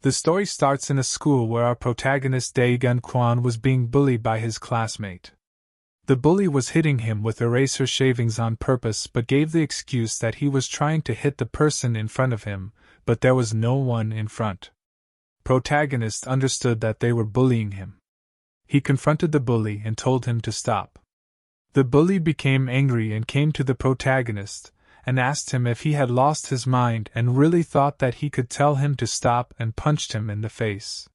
The story starts in a school where our protagonist Dae-gun Kwon was being bullied by his classmate. The bully was hitting him with eraser shavings on purpose but gave the excuse that he was trying to hit the person in front of him, but there was no one in front. Protagonist understood that they were bullying him. He confronted the bully and told him to stop. The bully became angry and came to the protagonist and asked him if he had lost his mind and really thought that he could tell him to stop, and punched him in the face.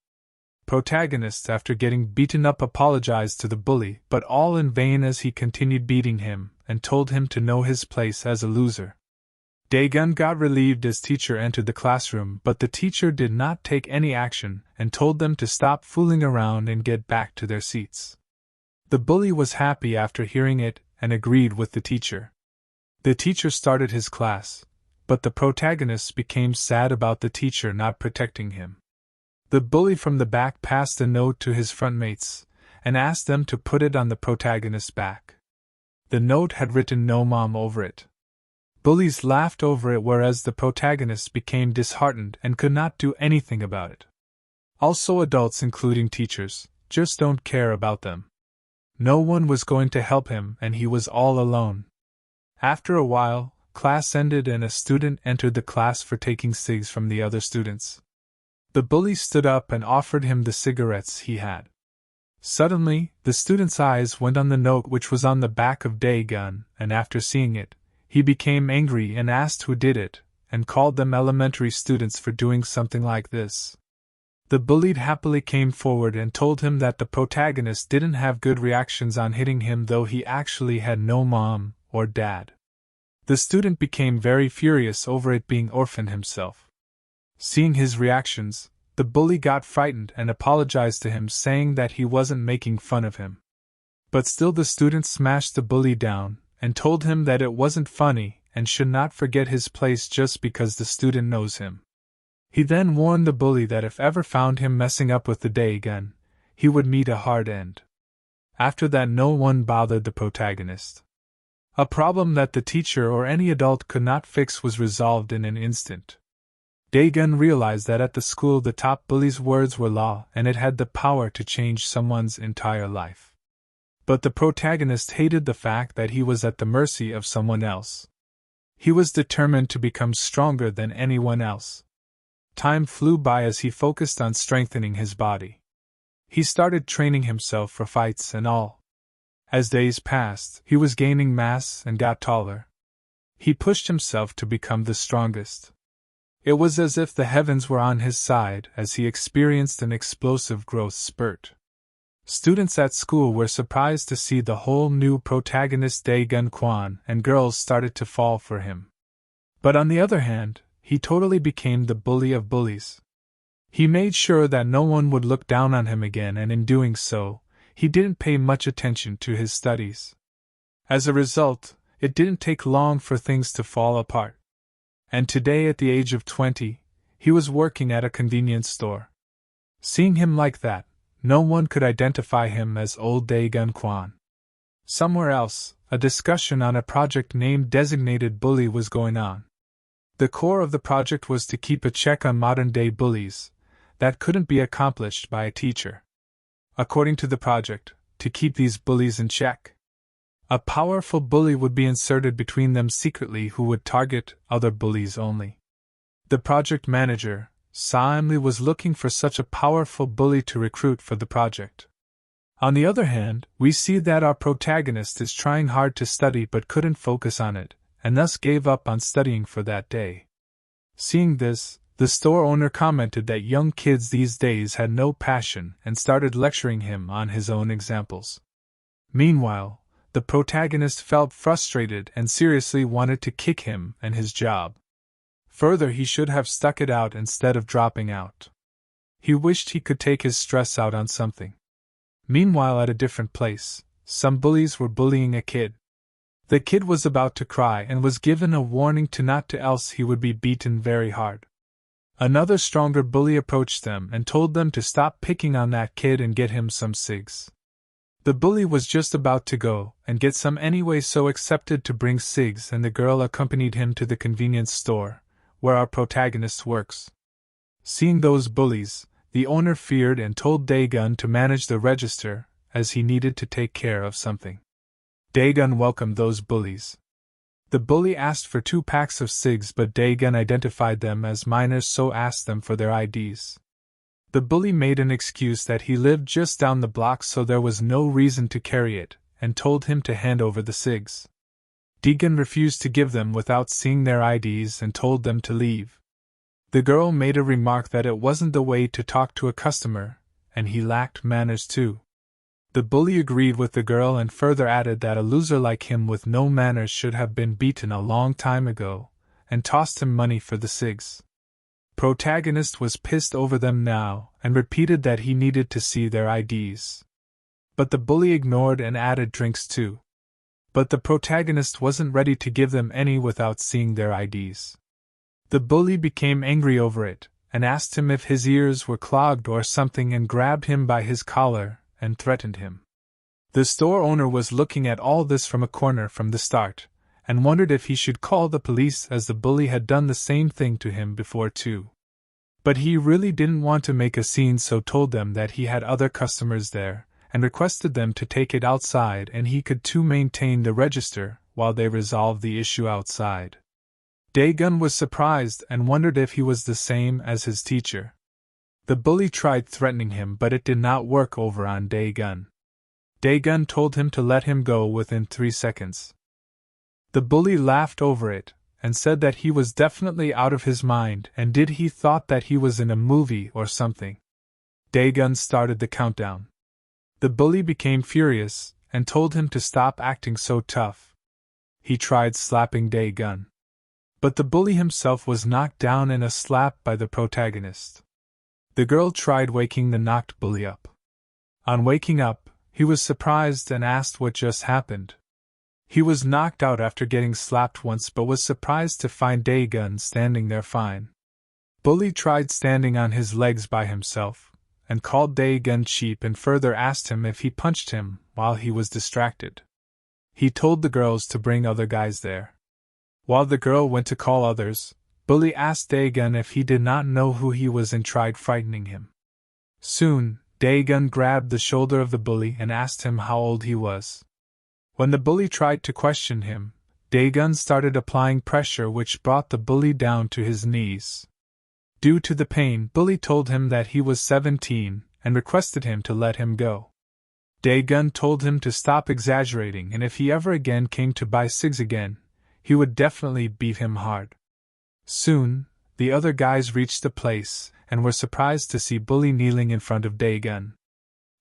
Protagonist, after getting beaten up, apologized to the bully, but all in vain as he continued beating him and told him to know his place as a loser. Dae-gun got relieved as teacher entered the classroom, but the teacher did not take any action and told them to stop fooling around and get back to their seats. The bully was happy after hearing it and agreed with the teacher. The teacher started his class, but the protagonist became sad about the teacher not protecting him. The bully from the back passed a note to his front mates and asked them to put it on the protagonist's back. The note had written "No Mom" over it. Bullies laughed over it, whereas the protagonist became disheartened and could not do anything about it. Also, adults, including teachers, just don't care about them. No one was going to help him and he was all alone. After a while, class ended and a student entered the class for taking cigs from the other students. The bully stood up and offered him the cigarettes he had. Suddenly, the student's eyes went on the note which was on the back of Dae-gun, and after seeing it, he became angry and asked who did it, and called them elementary students for doing something like this. The bullied happily came forward and told him that the protagonist didn't have good reactions on hitting him, though he actually had no mom or dad. The student became very furious over it being orphan himself. Seeing his reactions, the bully got frightened and apologized to him, saying that he wasn't making fun of him. But still the student smashed the bully down and told him that it wasn't funny and should not forget his place just because the student knows him. He then warned the bully that if ever found him messing up with the Dae-gun, he would meet a hard end. After that, no one bothered the protagonist. A problem that the teacher or any adult could not fix was resolved in an instant. Dae-gun realized that at the school the top bully's words were law and it had the power to change someone's entire life. But the protagonist hated the fact that he was at the mercy of someone else. He was determined to become stronger than anyone else. Time flew by as he focused on strengthening his body. He started training himself for fights and all. As days passed, he was gaining mass and got taller. He pushed himself to become the strongest. It was as if the heavens were on his side as he experienced an explosive growth spurt. Students at school were surprised to see the whole new protagonist Dae-gun Kwon, and girls started to fall for him. But on the other hand, he totally became the bully of bullies. He made sure that no one would look down on him again, and in doing so, he didn't pay much attention to his studies. As a result, it didn't take long for things to fall apart. And today, at the age of 20, he was working at a convenience store. Seeing him like that, no one could identify him as old Dae-gun Kwon. Somewhere else, a discussion on a project named Designated Bully was going on. The core of the project was to keep a check on modern-day bullies. That couldn't be accomplished by a teacher. According to the project, to keep these bullies in check, a powerful bully would be inserted between them secretly who would target other bullies only. The project manager, Saimli, was looking for such a powerful bully to recruit for the project. On the other hand, we see that our protagonist is trying hard to study but couldn't focus on it, and thus gave up on studying for that day. Seeing this, the store owner commented that young kids these days had no passion and started lecturing him on his own examples. Meanwhile, the protagonist felt frustrated and seriously wanted to kick him and his job. Further, he should have stuck it out instead of dropping out. He wished he could take his stress out on something. Meanwhile, at a different place, some bullies were bullying a kid. The kid was about to cry and was given a warning to not to, else he would be beaten very hard. Another stronger bully approached them and told them to stop picking on that kid and get him some cigs. The bully was just about to go and get some anyway, so accepted to bring cigs, and the girl accompanied him to the convenience store, where our protagonist works. Seeing those bullies, the owner feared and told Dae-gun to manage the register, as he needed to take care of something. Dae-gun welcomed those bullies. The bully asked for 2 packs of cigs, but Dae-gun identified them as minors, so asked them for their IDs. The bully made an excuse that he lived just down the block, so there was no reason to carry it, and told him to hand over the cigs. Dae-gun refused to give them without seeing their IDs and told them to leave. The girl made a remark that it wasn't the way to talk to a customer, and he lacked manners too. The bully agreed with the girl and further added that a loser like him with no manners should have been beaten a long time ago, and tossed him money for the cigs. Protagonist was pissed over them now, and repeated that he needed to see their IDs. But the bully ignored and added drinks too. But the protagonist wasn't ready to give them any without seeing their IDs. The bully became angry over it, and asked him if his ears were clogged or something, and grabbed him by his collar and threatened him. The store owner was looking at all this from a corner from the start, and wondered if he should call the police, as the bully had done the same thing to him before too. But he really didn't want to make a scene, so told them that he had other customers there, and requested them to take it outside, and he could too maintain the register while they resolved the issue outside. Dae-gun was surprised and wondered if he was the same as his teacher. The bully tried threatening him, but it did not work over on Dae-gun. Dae-gun told him to let him go within 3 seconds. The bully laughed over it, and said that he was definitely out of his mind, and he thought that he was in a movie or something. Dae-gun started the countdown. The bully became furious, and told him to stop acting so tough. He tried slapping Dae-gun. But the bully himself was knocked down in a slap by the protagonist. The girl tried waking the knocked bully up. On waking up, he was surprised and asked what just happened. He was knocked out after getting slapped once, but was surprised to find Dae-gun standing there fine. Bully tried standing on his legs by himself, and called Dae-gun cheap, and further asked him if he punched him while he was distracted. He told the girls to bring other guys there. While the girl went to call others, Bully asked Dae-gun if he did not know who he was and tried frightening him. Soon, Dae-gun grabbed the shoulder of the bully and asked him how old he was. When the bully tried to question him, Dae-gun started applying pressure, which brought the bully down to his knees. Due to the pain, Bully told him that he was 17 and requested him to let him go. Dae-gun told him to stop exaggerating, and if he ever again came to buy cigs again, he would definitely beat him hard. Soon, the other guys reached the place, and were surprised to see Bully kneeling in front of Dae-gun.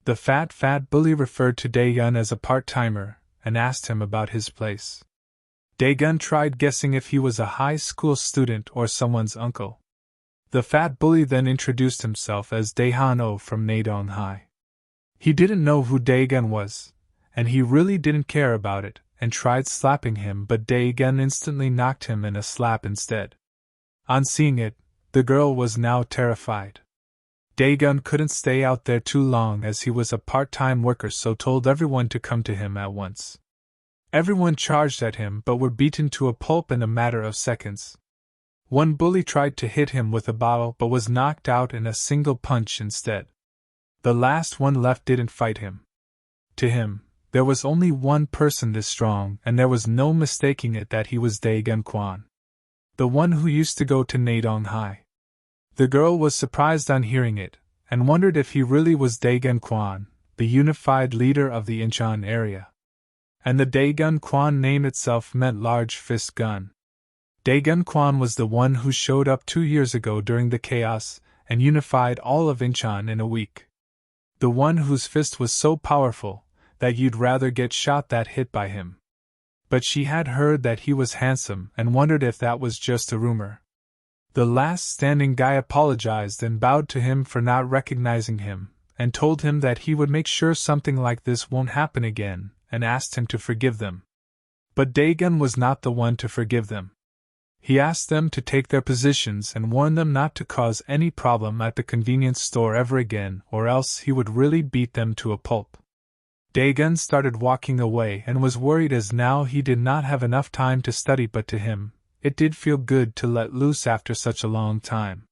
The fat bully referred to Dae-gun as a part-timer, and asked him about his place. Dae-gun tried guessing if he was a high school student or someone's uncle. The fat bully then introduced himself as Dae-han-oh from Nadong High. He didn't know who Dae-gun was, and he really didn't care about it, and tried slapping him, but Dae-gun instantly knocked him in a slap instead. On seeing it, the girl was now terrified. Dae-gun couldn't stay out there too long, as he was a part-time worker, so told everyone to come to him at once. Everyone charged at him, but were beaten to a pulp in a matter of seconds. One bully tried to hit him with a bottle, but was knocked out in a single punch instead. The last one left didn't fight him. To him, there was only one person this strong, and there was no mistaking it that he was Dae-gun Kwan, the one who used to go to Nadong High. The girl was surprised on hearing it, and wondered if he really was Dae-gun Kwan, the unified leader of the Incheon area. And the Dae-gun Kwan name itself meant large fist gun. Dae-gun Kwan was the one who showed up 2 years ago during the chaos, and unified all of Incheon in a week. The one whose fist was so powerful that you'd rather get shot than hit by him. But she had heard that he was handsome and wondered if that was just a rumor. The last standing guy apologized and bowed to him for not recognizing him, and told him that he would make sure something like this won't happen again, and asked him to forgive them. But Dae-gun was not the one to forgive them. He asked them to take their positions and warned them not to cause any problem at the convenience store ever again, or else he would really beat them to a pulp. Dae-gun started walking away and was worried, as now he did not have enough time to study, but to him, it did feel good to let loose after such a long time.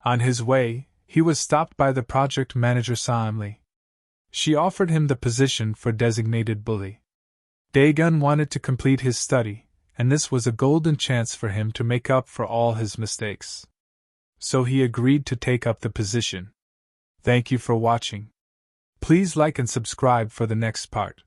On his way, he was stopped by the project manager Saimli. She offered him the position for designated bully. Daegun wanted to complete his study, and this was a golden chance for him to make up for all his mistakes. So he agreed to take up the position. Thank you for watching. Please like and subscribe for the next part.